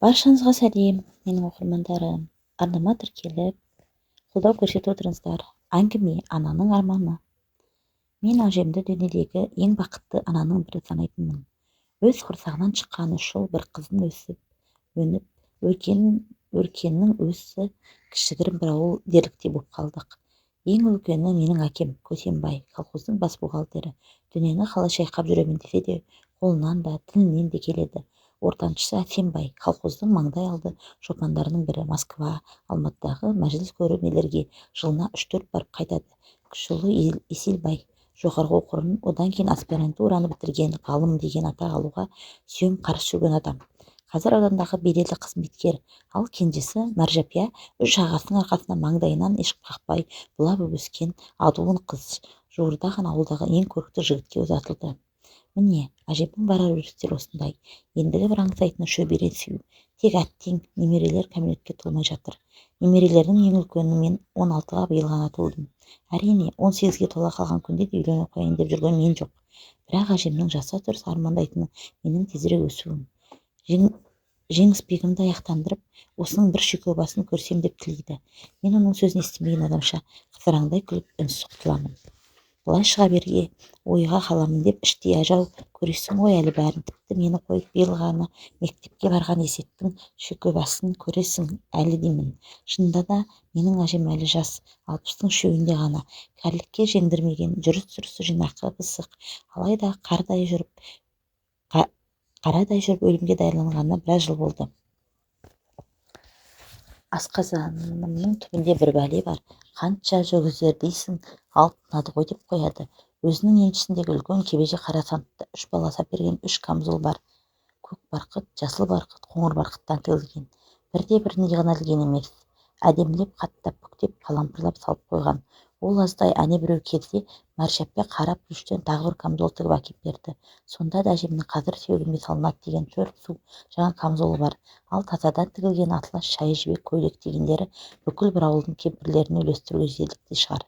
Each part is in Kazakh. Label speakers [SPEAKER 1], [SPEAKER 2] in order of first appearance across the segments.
[SPEAKER 1] Баршаңызға сәлем, менің оқырмандарым. Арнама тіркеліп, қолдау көрсетіп отырыңыздар. Әңгіме ананың арманы. Мен әжемді дүниедегі ең бақытты ананың бірі санайтынмын. Өз құрсағынан шыққан 3 жыл бір қыздың өніп, өркеннің өсі кішігірім бір ауыл дерліктей боп қалдық. Ең үлкені менің әкем Көсембай, колхоздың бас бухгалтері. Дүниені қалай шайқап жүремін десе де, қолынан да, тілінен де келеді. Ортаншысы Әсембай, колхоздың маңдай алды шопандарының бірі. Москва, Алматыдағы мәжіліс көрмелерге жылына 3-4 барып қайтады. Кіші ұлы Еселбай, жоғарғы оқу орнын, одан кейін аспирантураны бітірген, ғалым деген атақ алуға сүйем қарсы жүрген адам. Қазір аудандағы беделді қызметкер. Ал кенжесі Мәржапия 3 ағасының арқасында маңдайынан еш қақпай бұлап өскен адуын қыз жуырда ғана ауылдағы ең көрікті жігітке ұзатылды. Міне, әжемнің барар өрістері осындай. Ендігі бір аңсайтыны шөбере сүю. Тек әттең немерелер кәмелетке толмай жатыр. Немерелердің ең үлкені мен 16-ға биыл ғана толдым. Әрине, 18-ге тола қалған күнде де үйлене қояйын деп жүрген мен жоқ. Бірақ әжемнің жаса тұрса армандайтыны менің тезірек өсуім. Жеңісбегімді аяқтандырып, осының бір шүйкебасын көрсем деп тілейді. Мен оның сөзін естімеген адамша қызараңдай күліп үнсіз құтыламын. Былай шыға берге ойға қаламын деп іштей ажал көресің ғой әлі бәрін. Тіпті мені қойып биыл ғана мектепке барған Есеттің шүйкебасын көресің әлі деймін. Шынында да менің әжем әлі жас, 60-тың шөуінде ғана. Кәрілікке жеңдірмеген, жүріс-тұрысы жинақы, пысық. Алайда қарадай жүріп өлімге даярланғанына біраз жыл болды. Асқазанымның түбінде бір бәле бар. Қанша жүргізер дейсің, алып тынады ғой деп қояды. Өзінің еншісіндегі үлкен кебеже қара сантты 3 баласы берген 3 камзол бар. Көк барқыт, жасыл барқыт, қоңыр барқыттан тігілген. Бірде-бірін иығына ілген емес. Әдемілеп, қаттап, бүктеп, қалампырлап салып қойған. Ол аздай әне біреу келсе, Мәржапия қара плюштен тағы бір камзол тігіп әкеп берді. Сонда да әжемнің қазір сүйегіме салынады деген шөрік су жаңа камзолы бар. Ал тазадан тігілген атлас шайы жібек көйлек дегендері бүкіл бір ауылдың кемпірлерін үлестіруге жетерліктей шығар.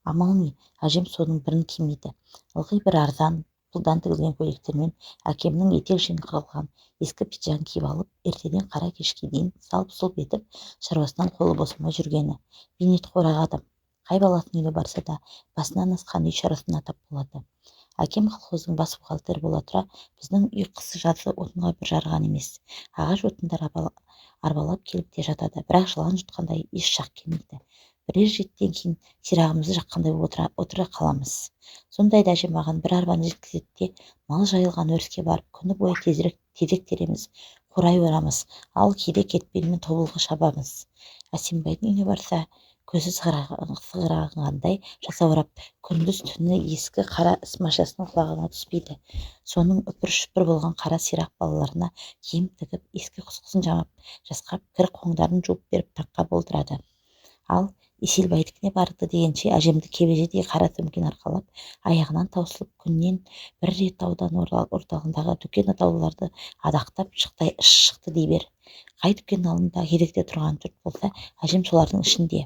[SPEAKER 1] Амал не, әжем соның бірін кимейді. Ылғи бір арзан пұлдан тігілген көйлектермен әкемнің етек жеңі қырылған ескі пиджагын киіп алып, ертеден қара кешке дейін салып-сұлп етіп шаруасынан қолы босамай жүргені. Бейнетқор адам. Қай баласының үйіне барса да басынан асқан үй шаруасына тап болады. Әкем колхоздың бас бухгалтері бола тұра, біздің үй қысы-жазы отынға бір жарған емес. Ағаш отындар арбалап келіп те жатады, бірақ жылан жұтқандай еш жақ келмейді. Бірер реттен кейін сирағымызды жаққандай отыра қаламыз. Сондайда әжем маған бір арбаны жеткізеді де, мал жайылған өріске барып, күні бойы тезек тереміз, қурай орамыз, ал кейде кетпенмен тобылғы шабамыз. Әсембайдың үйіне барса, көзі сығырағандай жасаурап, күндіз-түні ескі қара ісмашасының құлағына түспейді. Соның үпір-шүпір болған қара сирақ балаларына киім тігіп, ескі құсқысын жамап, жасқап, кір-қоңдарын жуып беріп таққа болдырады. Ал Еселбайдікіне барды дегенше әжемді кебежедей қара сөмкен арқалап, аяғынан таусылып, күннен бір рет аудан орталығындағы дүкен атауларды адақтап шықты дей бер. Қай дүкен алдында кезекте тұрған жұрт болса, әжем солардың ішінде.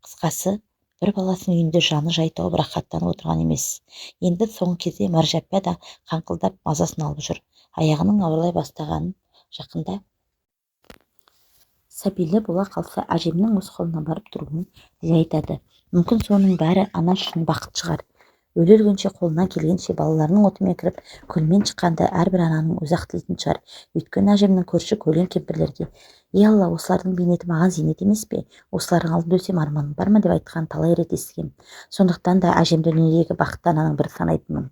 [SPEAKER 1] Қысқасы, бір баласының үйінде жаны жай тауып рахаттанып отырған емес. Енді соңғы кезде Мәржапия да қаңқылдап мазасын алып жүр. Аяғының ауырлай бастағанын жақында сәбилі бола қалса, әжемнің өз қолына барып тұруын жиі айтады. Мүмкін соның бәрі ана үшін бақыт шығар. Өле-өлгенше қолынан келгенше балаларының отымен кіріп, күлмен шыққанды әрбір ананың өзі-ақ тілейтін шығар. Өйткені әжемнің көрші көлең кемпірлерге, Алла, осылардың бейнеті маған зейнет емес пе? Осылардың алдында өсем арманым бар ма деп айтқан талай рет естігем. Сондықтан да әжемді дүниедегі бақытты ананың бірі санайтынмын.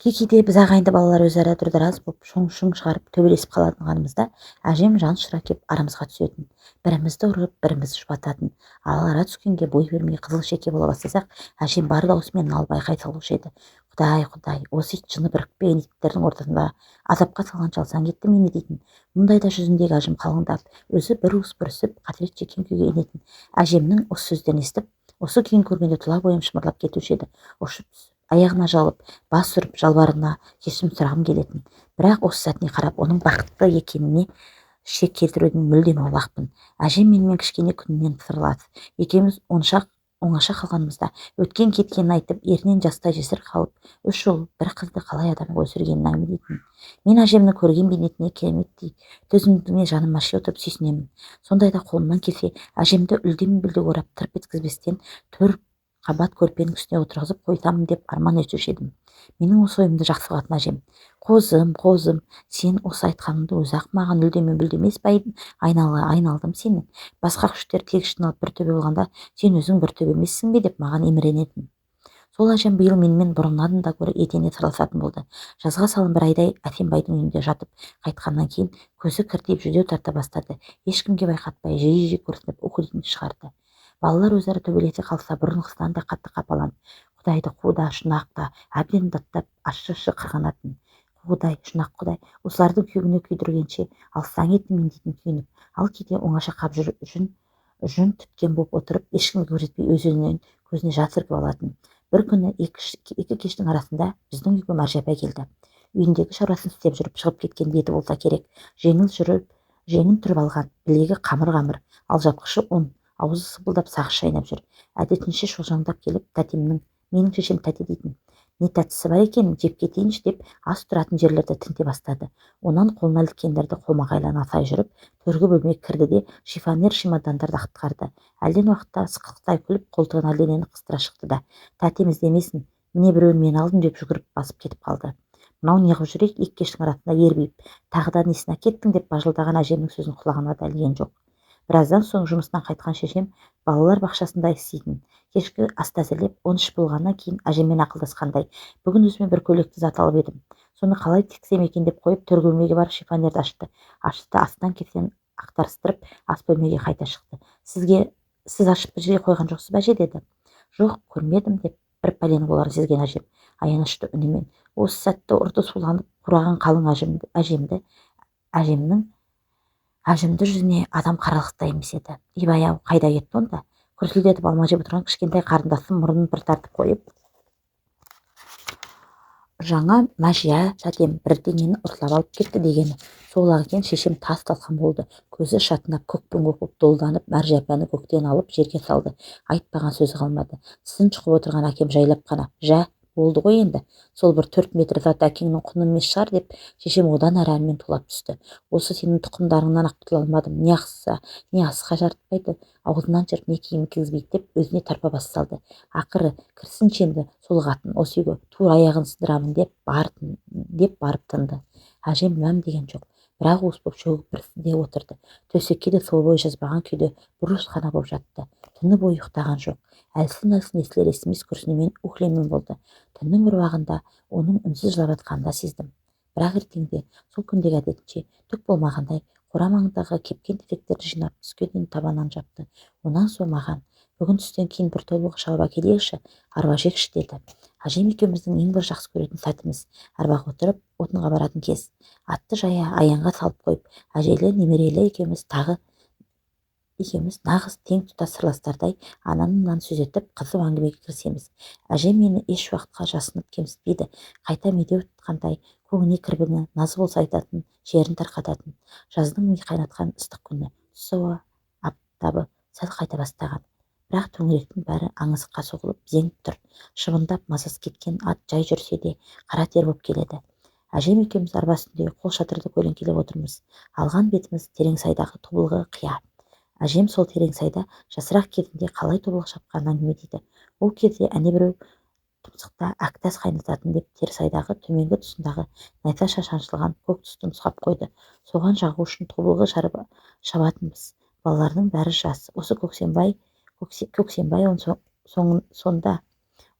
[SPEAKER 1] Кейде біз ағайынды балалар өзара дұрдыраз боп шоң-шоң шығарып төбелесіп қалғанымызда әжем жан ұшыра кеп арамызға түсетін. Бірімізді ұрып, бірімізді жұбататын. Ал ара түскенге бой бермей қызыл шеке бола бастасақ, әжем бар даусымен налбай айқай салушы еді. Құдай, осы ит жыны бірікпеген иттердің ортасында азапқа салған жалсаң кетті мені дейтін. Мұндайда жүзіндегі әжем қалыңдап, өзі бір уыс бүрісіп, қасірет шеккен күйге енетін. Әжемнің осы сөздерін естіп, осы күйін көргенде тұла бойым шымырлап кетуші еді. Ұшып түсіп, аяғына жалып, бас ұрып, жалбарына кешірім сұрағым келетін. Бірақ осы сәтіне қарап, оның бақытты екеніне шек келтіруден мүлдем аулақпын. Әжем менімен кішкене күнінен сырлас. Екеуміз оншақ оңаша қалғанымызда өткен кеткенін айтып, ерінен жастай жесір қалып, 3 жыл бір қызды қалай адамға өсіргенін әңгімелейтін. Мен әжемнің көрген бейнетіне кереметтей төзімділігіне жаным аши отырып сүйсінемін. Сондайда қолымнан келсе, әжемді үлдем-бүлдем орап тырп еткізбестен 4 қабат көрпенің үстіне отырғызып қойтамын деп арман етуші едім. Менің осы ойымды жақсы қылатын әжем: қозым, қозым, сен осы айтқаныңды өзі-ақ маған үлдеме-бүлдем емес пе айналдым сенің. Басқа күштер тегіс жиналып бір төбе болғанда, сен өзің бір төбе емессің бе деп маған еміренетін. Сол әжем биыл менімен бұрыннан да гөрі етене сырласатын болды. Жазға салын бір айдай Әтембайдың үйінде жатып қайтқаннан кейін көзі кіртиіп жүдеу тарта бастады. Ешкімге байқатпай жиі-жиі көрсетіп уходитін шығарды. Балалар өзара төбелесе қалса бұрынғысынан да қатты қапаланып, Құдайды қуда, шұнақ та әбден даттап ащы-ащы қырғанатын. Құдай, шұнақ Құдай, осыларды күйігіне күйдіргенше алсаң етімен дейтін күйініп, ал кейде оңаша қап жүн түткен боп отырып, ешкімге көрсетпей өз-өзінен көзіне жас іркіп алатын. Бір күні екі кештің арасында біздің үйге Маржапа келді. Үйіндегі шаруасын істеп жүріп шығып кеткен беті болса керек. Жеңін түріп алған, білегі қамыр-қамыр, ал жапқышы ұн, аузы сыпылдап сағыз шайнап жүр. Әдетінше шолжаңдап келіп, менің шешем тәте дейтін, не тәттісі бар екен, жеп кетейінші деп ас тұратын жерлерді тінте бастады. Онан қолына іліккендерді қолмағайлана сай жүріп, төргі бөлмеге кірді де шифонер чемодандарды ақтарды. Әлден уақытта сықықтай күліп, қолтығын әлденені қыстыра шықты да: тәтем іздемесін, міне біреуін мен алдым деп жүгіріп басып кетіп қалды. Мынау неғып жүр екі кештің арасында ербиіп, тағы да несін әкеттің деп бажылдаған әжемнің сөзін құлағына да ілген жоқ. Біраздан соң жұмыстан қайтқан шешем балалар бақшасында істейтін. Кешкі асты әзірлеп, 13 болғаннан кейін әжеммен ақылдасқандай: бүгін өзіме бір көйлекті зат алып едім. Соны қалай тіксем екен деп қойып, төргі бөлмеге барып шифонерді ашты. Астан кесені ақтарыстырып, ас бөлмеге қайта шықты. Сіз ашып бір жерге қойған жоқсыз ба әже, деді. Жоқ, көрмедім деп бір пәлені боларын сезген әжем аянышты үнімен осы сәтті ұрты суланып қураған қалың әжімді жүзіне адам қаралықтай емес еді. Ибай-ау, қайда кетті онда? Күрсілдетіп алма жеп отырған кішкентай қарындасым мұрнын бір тартып қойып: жаңа Мәжия тәтем бірдеңені ұрлап алып кетті дегені сол-ақ екен. Шешем тас-талқан болды. Көзі шатынап, көкпен-көк боп долданып, Мәржапаны көктен алып жерге салды. Айтпаған сөзі қалмады. Тісін шұқып отырған әкем жайлап қана: жә, болды ғой енді. Сол бір 4 метр зат әкеңнің құны емес шығар деп, шешем одан әрі әнмен тулап түсті. Осы сенің тұқымдарыңнан ақ құтыла алмадым. Не ақса, не асқа жарытпайды, аузынан жырып не киім кигізбейді деп өзіне тарпа бас салды. Ақыры кірсінші енді сол қатын осы үйге, тура аяғын сындырамын деп барып тынды. Әжем мәм деген жоқ, бірақ уыс боп шөгіп бірсінде отырды. Төсекке де сол бой жазбаған күйде бұрыш қана боп жатты. Түні бойы ұйықтаған жоқ. Әлсін-әлсін естілер естімес күрсінумен уһлеумен болды. Түннің бір уағында оның үнсіз жылап жатқанын да сездім. Бірақ ертеңде сол күндегі әдетінше түк болмағандай қора маңындағы кепкен теректерді жинап түске дейін табанын жапты. Онан соң маған: бүгін түстен кейін бір тобылғы шауып әкелейікші, арба жекші, деді. Әжем екеуміздің ең бір жақсы көретін сәтіміз арбаға отырып отынға баратын кез. Атты жая аяңға салып қойып, әжейлі немерелі екеуміз нағыз тең тұтас сырластардай ананы-мынаны сөз етіп қызу әңгімеге кірісеміз. Әжем мені еш уақытқа жасынып кемсітпейді. Қайта медеу тұтқандай көңіне кірбіңі, назы болса айтатын, жерін тарқататын. Жаздың ми қайнатқан ыстық күні, түс ауа аптабы сәл қайта бастаған. Бірақ төңіректің бәрі аңызыққа соғылып зеңіп тұр. Шыбындап мазасы кеткен ат жай жүрсе де қара тер боп келеді. Әжем екеуміз арба үстінде қол шатырды көлеңкелеп отырмыз. Алған бетіміз терең сайдағы тобылғы қия. Әжем сол терең сайда жасырақ кезінде қалай тобылғы шапқанын әңгімелейді. Ол кезде әне біреу тұмсықта әктас қайнататын деп терсайдағы төменгі тұсындағы найзаша шаншылған көк түсті нұсқап қойды. Соған жағу үшін тобылғы шабатынбыз. Балалардың бәрі жас. Осы Көксембай сонда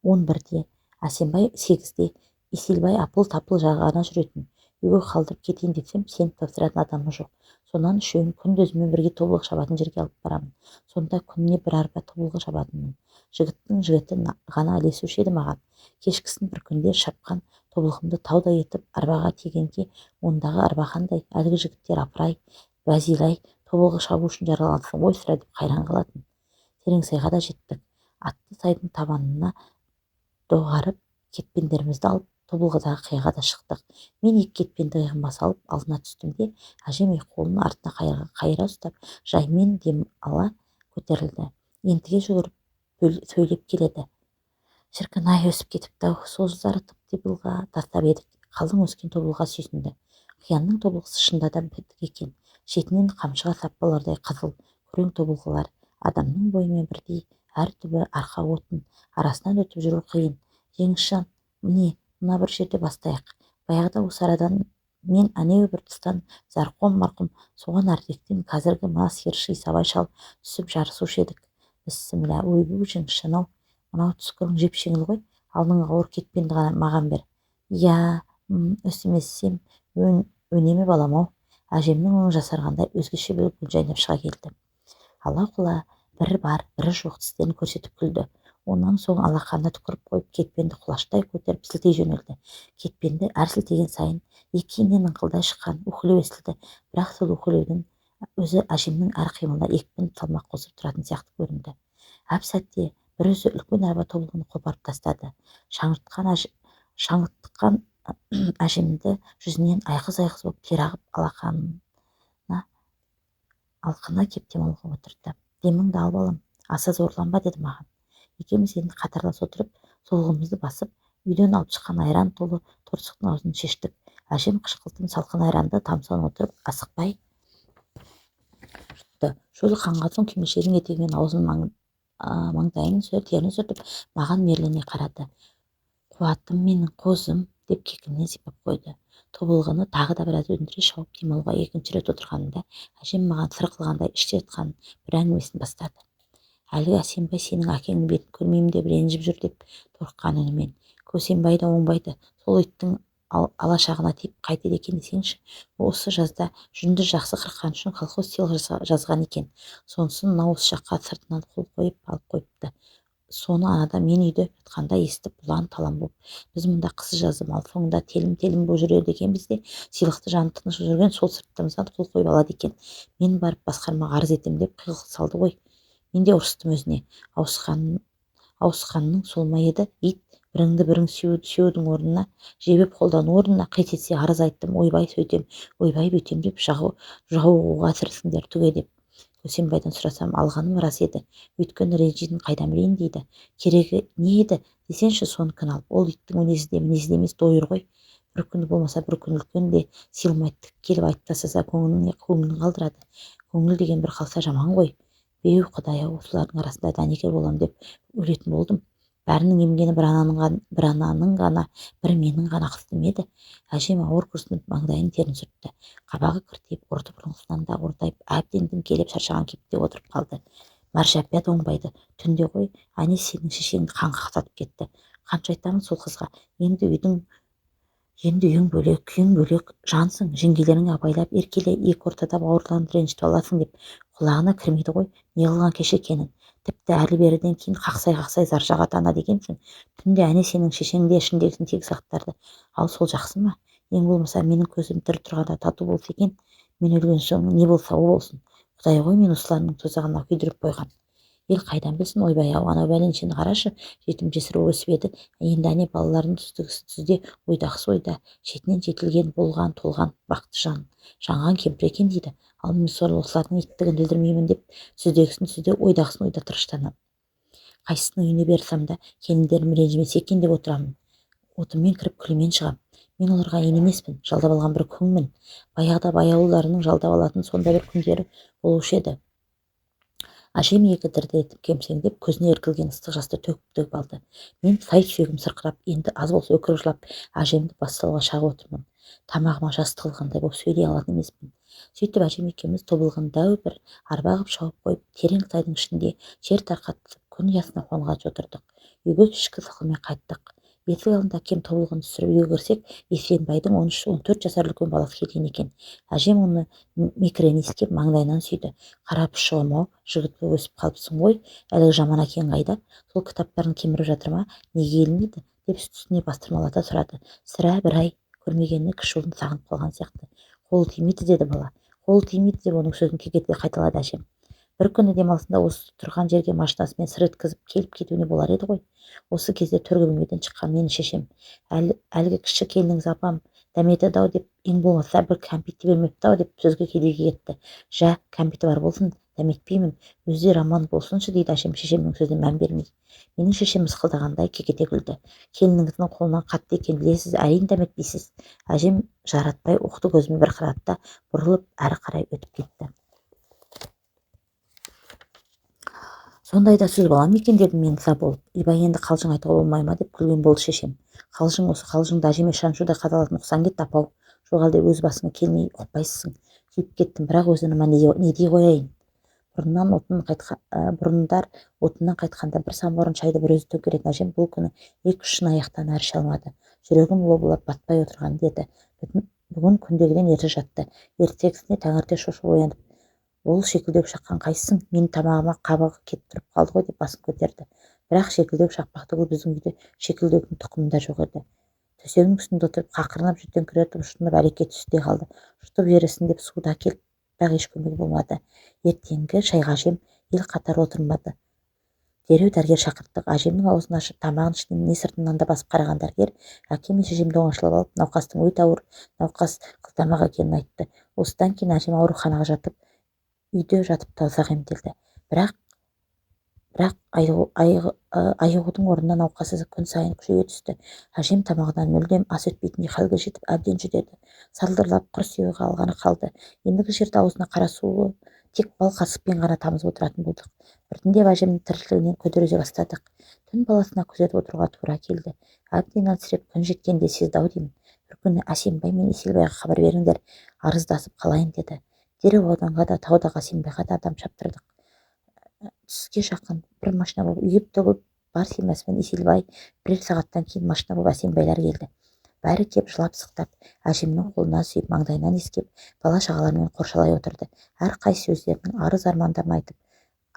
[SPEAKER 1] 11-де, Әсембай 8-де, Еселбай апыл-тапыл жағана жүретін. Үйге қалдырып кетейін десем, сеніп тапсыратын адамы жоқ. Сонан үшеуін күнде өзімен бірге тобылғы шабатын жерге алып барамын. Сонда күніне бір арба тобылғы шабатынмын. Жігіттің жігіті ғана ілесуші еді маған. Кешкісін бір күнде шапқан тобылғымды таудай етіп арбаға тигенге, ондағы арба қандай, әлгі жігіттер апырай, бәзилай, тобылғы шабу үшін жаралғансың ғой сірә деп қайран қалатын. Тереңсайға да жеттік. Атты сайдың табанына доғарып кетпендерімізді алып тобылғыдағы қияға да шықтық. Мен екі кетпенді иығыма салып алдына түстім де, әжем қолын артына қайыра ұстап жаймен дем ала көтерілді. Ентіге жүгіріп сөйлеп келеді. Шіркін-ай, өсіп кетіпті-ау, сол жылдары тып-типылға тастап едік. Қалың өскен тобылға сүйсінді. Қиянның тобылғысы шынында да бітік екен. Шетінен қамшыға саппалардай қызыл, күрең тобылғылар. Адамның бойымен бірдей әр түбі арқа отын. Арасынан өтіп жүру қиын. Жеңішжан, мына бір жерде бастайық. Баяғыда осы арадан мен әнеу бір тұстан Зарқом марқұм соған артектен қазіргі мына сиыршы Исабай шал түсіп жарысушы едік. Бісміллә, ойбу жеңішжан-ау, мынау түскірің жеп-жеңіл ғой, алдыңғы ауыр кетпенді ғана маған бер. Я, өстемесем өнеме балам-ау. Әжемнің өңі жасарғандай өзгеше бір гүл жайнап шыға келді. Ала-құла бірі бар, бірі жоқ тістерін көрсетіп күлді. Онан соң алақанына түкіріп қойып кетпенді құлаштай көтеріп сілтей жөнелді. Кетпенді әр сілтеген сайын екі иннен ыңқылдай шыққан уһілеу естілді. Бірақ сол уһілеудің өзі әжемнің әр қимылына екпін салмақ қосып тұратын сияқты көрінді. Әп сәтте бір өзі үлкен арба тобылғыны қопарып тастады. Шаңытқан әжемді жүзінен айғыз-айғыз боп тер ағып алқына кеп демалуға отырды. Деміңді ал балам, аса зорланба, деді маған. Екеуміз енді қатарлас отырып, солғымызды басып, үйден алып шыққан айран толы торсықтың аузын шештік. Әжем қышқылтым салқын айранды тамсана отырып асықпай жұтты. Шөлі қанған соң кимешегінің етегімен аузын маңдайының терін сүртіп, маған мерлене қарады. Қуатым менің, қозым, деп кекілінен сипап қойды. Тобылғыны тағы да біраз өндіре шауып демалуға екінші рет отырғанымда әжем маған сыр қылғандай іште жатқан бір әңгімесін бастады. Әлгі Әсембай сенің әкеңнің бетін көрмеймін деп ренжіп жүр, деп торыққан үнімен. Көсембай да оңбайды, сол иттің алашағына тиіп қайтеді екен десеңші. Осы жазда жүнді жақсы қырқан үшін колхоз сыйлық жазған екен. Сонысын мынау осы жаққа сыртынан қол қойып алып қойыпты. Соны анада мен үйде жатқанда естіп бұлан-талан боп, біз мұнда қысы жазы мал соңында телім-телім боп жүреді екенбіз де, сыйлықты жаны тыныш жүрген сол сырттымыздан қол қойып алады екен. Мен барып басқармаға арыз етем деп қиғыл салды ғой. Мен де ұрыстым өзіне. Ауысқанның сол ма еді? Ит, біріңді бірің сүйеудің орнына, жебеп қолдану орнына қит етсе арыз айттым, ойбай сөйтем, ойбай бүйтем деп жауығуға тірісіңдер түге деп. Көсембайдан сұрасам, алғаным рас еді. Өйткені ренжитін қайдан білейін дейді. Керегі не еді десеңші, соны кін алып. Ол иттің мінезі де емес, дойыр ғой. Бір күні болмаса бір күн үлкен де сыйылмайды, келіп айтып тастаса көңілін қалдырады. Көңіл деген бір қалса жаман ғой. Беу Құдай-ау, осылардың арасында дәнекер болам деп өлетін болдым. Бәрінің емгені бір ананың ғана, бір менің ғана қыстым еді. Әжем ауыр күрсініп маңдайын терін сүртті. Қабағы кіртиіп, ұрты бұрынғысынан да ортайып, әбден діңкелеп шаршаған кейіпте отырып қалды. Маржапия оңбайды. Түнде ғой, әне сенің шешеңді қанға қақтатып кетті. Қанша айтамын сол қызға, енді үйің бөлек, күйің бөлек, жансың, жеңгелерің абайлап еркеле, екі ортада бауырларыңды ренжітіп аласың деп. Құлағына кірмейді ғой, не қылған кеш екенін. Тіпті әрі-беріден кейін қақсай заржаға танады екенсің. Түнде әне сенің шешең де ішіндегісін тегіс ақтарды. Ал сол жақсы ма? Ең болмаса менің көзім тірі тұрғанда тату болса екен, мен өлген соң не болса о болсын. Құдай ғой мен осыларының тозағына күйдіріп қойған. Ел қайдан білсін, ойбай-ау, анау бәленшені қарашы, жетім жесір өсіп еді, енді әне балалардың түзде, ойдағысы ойда, шетінен жетілген, болған, толған, бақты жаңған кемпір екен дейді. Ал мен осылардың иттігін білдірмеймін деп, түздегісін түзде, ойдағысын ойда тырыштанам. Қайсысының үйіне берсам да, келіндерім ренжімесе екен деп отырамын. Отыммен кіріп күлімен шығам. Мен оларға ен емеспін, жалдап алған бір күңмін. Баяғыда бай ауылдарының жалдап алатын сонда бір күндері болушы еді. Әжем екі дірді етіп кемсеңдеп, көзіне іркілген ыстық жасты төгіп алды. Мен сай-сүйегім сырқырап, енді аз болса өкіріп жылап, әжемді бас салуға шағып отырмын. Тамағыма жас тығылғандай боп сөйлей алатын емеспін. Сөйтіп әжем екеуміз тобылғыны дәу бір арба ғып шауып қойып, терең сайдың ішінде жер тарқатып, күн ұясына қонғанша отырдық. Үйге кешкі сықылмен қайттық. Есік алдында әкем тобылғыны түсіріп үйге кірсек, Есенбайдың 13-14 жасар үлкен баласы келген екен. Әжем оны мекірені иіскеп маңдайынан сүйді. Қара пұшығым-ау, жігіт болып өсіп қалыпсың ғой, әлгі жаман әкең қайда? Сол кітаптарын кеміріп жатыр ма? Неге келмейді? Деп үстіне бастырмалата сұрады. Сірә бір ай көрмегеніне кіші ұлын сағынып қалған сияқты. Қолы тимейді, деді бала. Қолы тимейді деп оның сөзін кекете қайталады әжем. Бір күні демалысында осы тұрған жерге машинасымен сыр еткізіп келіп кетуіне болар еді ғой. Осы кезде төргі бөлмеден шыққан менің шешем, әлгі кіші келініңіз апам дәметеді-ау деп, ең болмаса бір кәмпитті бермепті-ау деп сөзге кедергі кетті. Жә, кәмпиті бар болсын, дәметпеймін, өздері аман болсыншы дейді әжем шешемнің сөзіне мән бермей. Менің шешем мысқылдағандай кекете күлді. Келініңіздің қолынан қатты екенін білесіз, әрине дәметпейсіз. Әжем жаратпай оқты көзімен бір қарады да бұрылып әрі қарай өтіп кетті. Сондайда сөз бола ма екен дедім мен ыза болып. Ибай енді қалжың айтуға болмай ма деп күлген болды шешем. Қалжың осы, қалжыңды әжеме шаншудай қадалатын ұқсаң кет апау. Жоқ әлде өз басыңа келмей ұқпайсың. Күйіп кеттім, бірақ өзініма не дей қояйын. Бұрындар отыннан қайтқанда бір самауыр шайды бір өзі төгеретін әжем бұл күні 2-3 шыны аяқтан әрі іше алмады. Жүрегім лоблап батпай отырған деді. Бүгін күндегіден ерте жатты. Ертеңгісіне таңерте шошып оянып, ол шекілдеу шаққан қайсың? Менің тамағыма қабығы кетіп тұрып қалды ғой деп басын көтерді. Бірақ шекілдеу шақпақ түгіл біздің үйде шекілдеудің тұқымы да жоқ еді. Төсегінің үстінде отырып қақырынып жүттеңкіретіп жұтынып әлекке түсте қалды. Жұтып жібересің деп суды әкеліп, бірақ еш көмегі болмады. Ертеңгі шайға әжем ел қатар отырмады. Дереу дәрігер шақырттық. Әжемнің аузын ашып тамағын ішінен не сыртынан да басып қараған дәрігер әкем мен шешемді оңашалап алып, науқастың өте ауыр науқас қылтамақ екенін айтты. Осыдан кейін әжем ауруханаға жатып, үйде жатып тазақ емделді. Бірақ айығудың орнына науқасы күн сайын күшейе түсті. Әжем тамағынан мүлдем ас өтпейтіндей халге жетіп әбден жүдеді. Сылдырлап құр сүйегі қалғаны қалды. Ендігі жерде аузына қара суы тек бал қасықпен ғана тамызып отыратын болдық. Біртіндеп әжемнің тіршілігінен күдер үзе бастадық. Түн баласына күзетіп отыруға тура келді. Әбден әлсіреп күн жеткенде сезді-ау деймін. Бір күні Әсембай мен Еселбайға хабар беріңдер, арыздасып қалайын деді. Дереу ауданға да таудағы Әсембайға да адам шаптырдық. Түске жақын бір машина болып үйіп төгіп бар семьясымен Еселбай, бірер сағаттан кейін машина болып Әсембайлар келді. Бәрі кеп жылап-сықтап, әжемнің қолына сүйіп, маңдайынан иіскеп, бала-шағалармен қоршалай отырды. Әрқайсысы өздерінің арыз-армандарын айтып,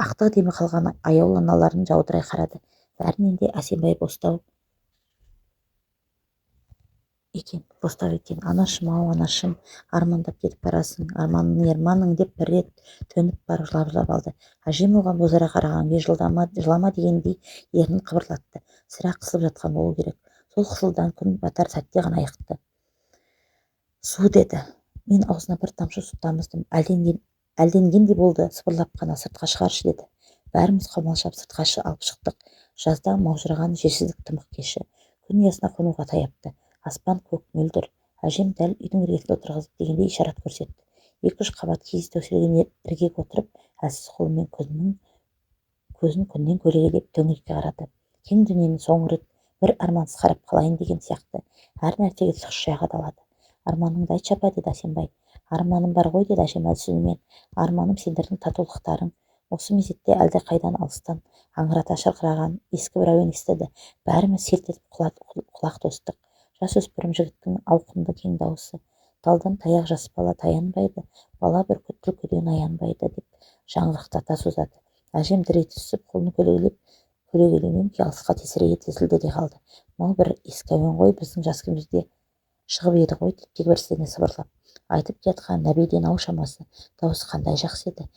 [SPEAKER 1] ақтық демі қалған аяулы аналарын жаудырай қарады. Бәрінен де Әсембай бостау екен. Анашым-ау, анашым, армандап кетіп барасың, арманың ерманың деп бір рет төніп барып жылап алды. Әжем оған бозара қараған күйі жылама дегендей ернін қыбырлатты. Сірә қысылып жатқан болу керек. Сол қысылдан күн батар сәтте ғана айықты. Су деді. Мен аузына бір тамшы су тамыздым. Әлденгендей болды, сыбырлап қана сыртқа шығаршы деді. Бәріміз қаумалшап сыртқа алып шықтық. Жазда маужыраған желсіздік тымық кеші. Күн ұясына қонуға таяпты. Аспан көк мөлдір. Әжем дәл үйдің іргесінде отырғызып дегендей ишарат көрсетті. 2-3 қабат киіз төселген іргеге отырып, әлсіз қолымен көзін күннен көлегейлеп төңірекке қарады. Кең дүниені соңғы рет бір армансыз қарап қалайын деген сияқты әр нәрсеге сықшая қадалады. Арманыңды айтшы апа, деді Әсембай. Арманым бар ғой, деді әжем әлсіз үнмен. Арманым сендердің татулықтарың. Осы мезетте әлде қайдан алыстан аңырата шырқыраған ескі бір әуен естіді. Бәріміз селт етіп құлақ тостық. Жасөспірім жігіттің ауқымды кең дауысы. Талдан таяқ жас бала таянбайды, бала бүркіт түлкіден аянбайды деп жаңғырықтата созады. Әжем дір ете түсіп, қолын көлегейлеген күй алысқа тесірейе тесілді де қалды. Мынау бір ескі әуен ғой, біздің жас кезімізде шығып еді ғой, деп тек бірсіне сыбырлап. Айтып жатқан нәбиден-ау шамасы. Дауысы қандай жақсы еді.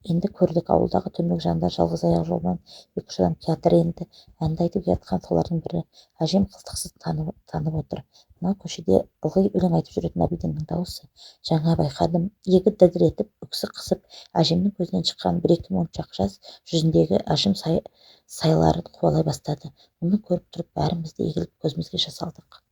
[SPEAKER 1] Енді көрдік, ауылдағы төмек жандар жалғыз аяқ жолдан 2-3 адам театр енді. Әнді айтып жатқан солардың бірі. Әжем қылтықсыз танып отыр. Мына көшеде ылғи өлең айтып жүретін Нәбиденнің дауысы. Жаңа байқадым. Иегі дірдетіп, өксі қысып, әжемнің көзінен шыққан 1-2 моншақ жас жүзіндегі әжім сайларын қуалай бастады. Мұны көріп тұрып бәріміз де егіліп көзімізге жас алдық.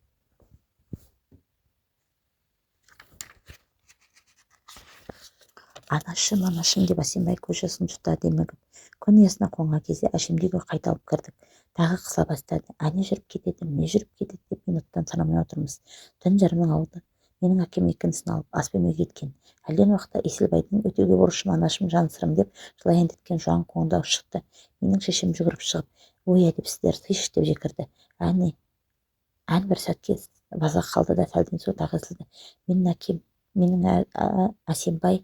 [SPEAKER 1] Анашым, анашым деп Әсембай көз жасын жұта демігіп. Күн ұясына қонған кезде әжемдегі қайта алып кірдік. Тағы қысыла бастады. Әне жүріп кетеді, не жүріп кетеді деп минуттан санамай отырмыз. Түн жарымның ауды. Менің әкем екіншісін алып ас бөлмеге кеткен. Әлден уақытта Еселбайдың өтеуге борышым, анашым, жан сырым деп жылай әндеткен жуан қоңдау шықты. Менің шешем жүгіріп шығып, ой әдепсіздер, тыйш деп жекірді. Ән бір сәтке база қалды да сәлден соң тағы естілді. Менің Әсембай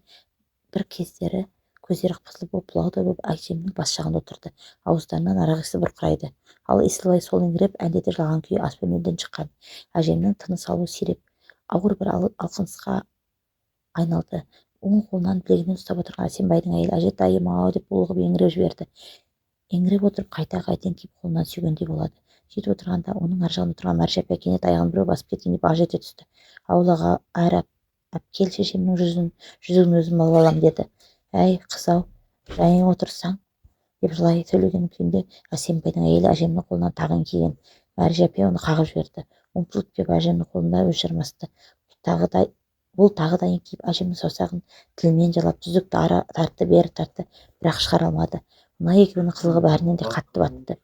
[SPEAKER 1] бір кездері көздері қып-қызыл болып бұлаудай болып әжемнің бас жағында отырды. Ауыздарынан арақ иісі бұрқырайды. Ал Еселбай сол еңіреп әндете жылаған күйі ас бөлмеден шыққан. Әжемнің тыныс алуы сиреп, ауыр бір алқынысқа айналды. Оң қолынан білегінен ұстап отырған Әсембайдың әйелі әжетайым-ау деп булығып еңіреп жіберді. Еңіреп отырып қайта киіп қолынан сүйгендей болады. Сөйтіп отырғанда оның ар жағында отырған Мәржа апа кенет аяғын біреу басып кеткендей баж ете түсті. Аулаға әр әпкел шешемнің жүзігін өзім алып алам деді. Әй қыз-ау, жайың отырсаң деп жылай сөйлеген күйінде Әсембайдың әйелі әжемнің қолынан тағын киген. Мәржа апай оны қағып жіберді. Ұмтылып кеп әжемнің қолында өз жармасты. Бұл тағы да еңкейіп әжемнің саусағын тілімен жалап түзікті ары тартты бері тартты, бірақ шығара алмады. Мына екеуінің қылығы бәрінен де қатты батты.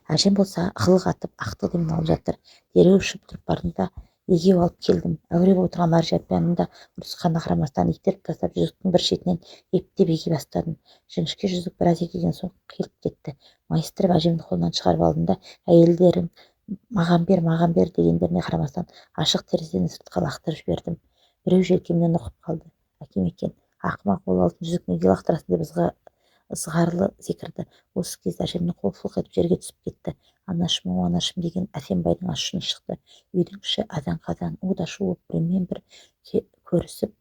[SPEAKER 1] Әжем болса қылық атып ақтық демін алып жатыр. Дереу ұшып тұрып бардым да егеу алып келдім. Әуре болып тұрған Мәржа апайның да ұрысқанына қарамастан итеріп тастап жүзіктің бір шетінен ептеп еге бастадым. Жіңішке жүзік біраз егеген соң қиылып кетті. Майыстырып әжемнің қолынан шығарып алдым да әйелдерің маған бер дегендеріне қарамастан ашық терезеден сыртқа лақтырып жібердім. Біреу желкемнен нұқып қалды. Әкем екен. Ақымақ, ол алтын жүзік неге лақтырасың деп ызғарлы секірді. Осы кезде әжемнің қолы сылқ етіп жерге түсіп кетті. Анашым, анашым деген Әсембайдың ащыны шықты. Үйдің іші азан-қазан, у да шу боп бірімен бір көрісіп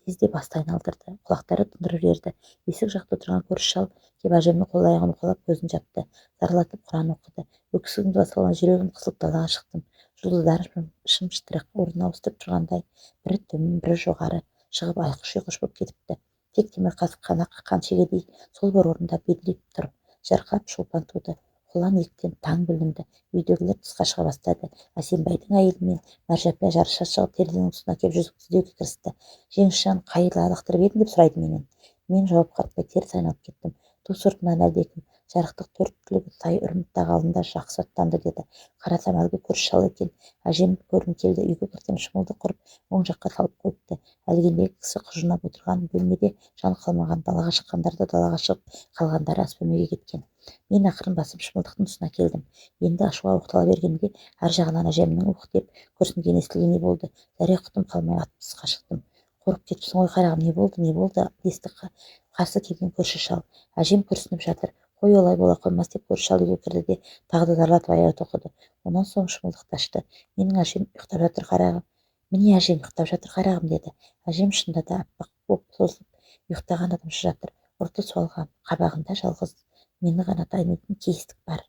[SPEAKER 1] лезде басты айналдырды. Құлақтары тұндырып жіберді. Есік жақта отырған көрші шал кеп әжемнің қол-аяғын уқалап көзін жапты. Зарлатып құран оқыды. Өксігім басылған жүрегім қысылып далаға шықтым. Жұлдыздар шым-шытырық орнын ауыстырып тұрғандай, бірі төмен, бірі жоғары шығып айқыш-ұйқыш боп кетіпті. Тек темір қасық қана қаққан шегедей сол бір орында белдеп тұр. Жарқырап шолпан туды. Қолаң ектен таң білінді. Үйдегілер тысқа шыға бастады. Әсембайдың әйелі мен Мәржа апай жарыса шығып терезенің тұсына кеп жүзікті іздеуге кірісті. Жеңішжан, қайда лақтырып едің деп сұрайды менен. Мен жауап қатпай теріс айналып кеттім. Ту сыртынан әлдекім жарықтық төрт түлігі сай үрімттағы алдында жақсы аттанды деді. Қарасам әлгі көрші шал екен. Әжем көргім келді. Үйге кірсем шымылдық құрып оң жаққа салып қойыпты. Әлгіндегі кісі құжынап отырған бөлмеде жан қалмаған. Далаға шыққандар да далаға шығып, қалғандары ас бөлмеге кеткен. Мен ақырын басып шымылдықтың тұсына келдім. Енді ашуға оқтала бергенде ар жағынан әжемнің ух деп күрсінгені естілгендей болды. Зәре-құтым қалмай атып тысқа шықтым. Қорқып кетіпсің ғой қарағым, не болды десті қарсы келген көрші шал. Әжем күрсініп жатыр. Қой, олай бола қоймас деп көрші шал үйге кірді де тағы да зарлатып аят оқыды. Онан соң шымылдықты ашты. Менің әжем ұйықтап жатыр қарағым. Міне әжең ұйықтап жатыр қарағым деді. Әжем шынында да аппақ боп созылып ұйықтаған адамша жатыр. Ұрты суалған, қабағында жалғыз мені ғана танитын кейістік бар.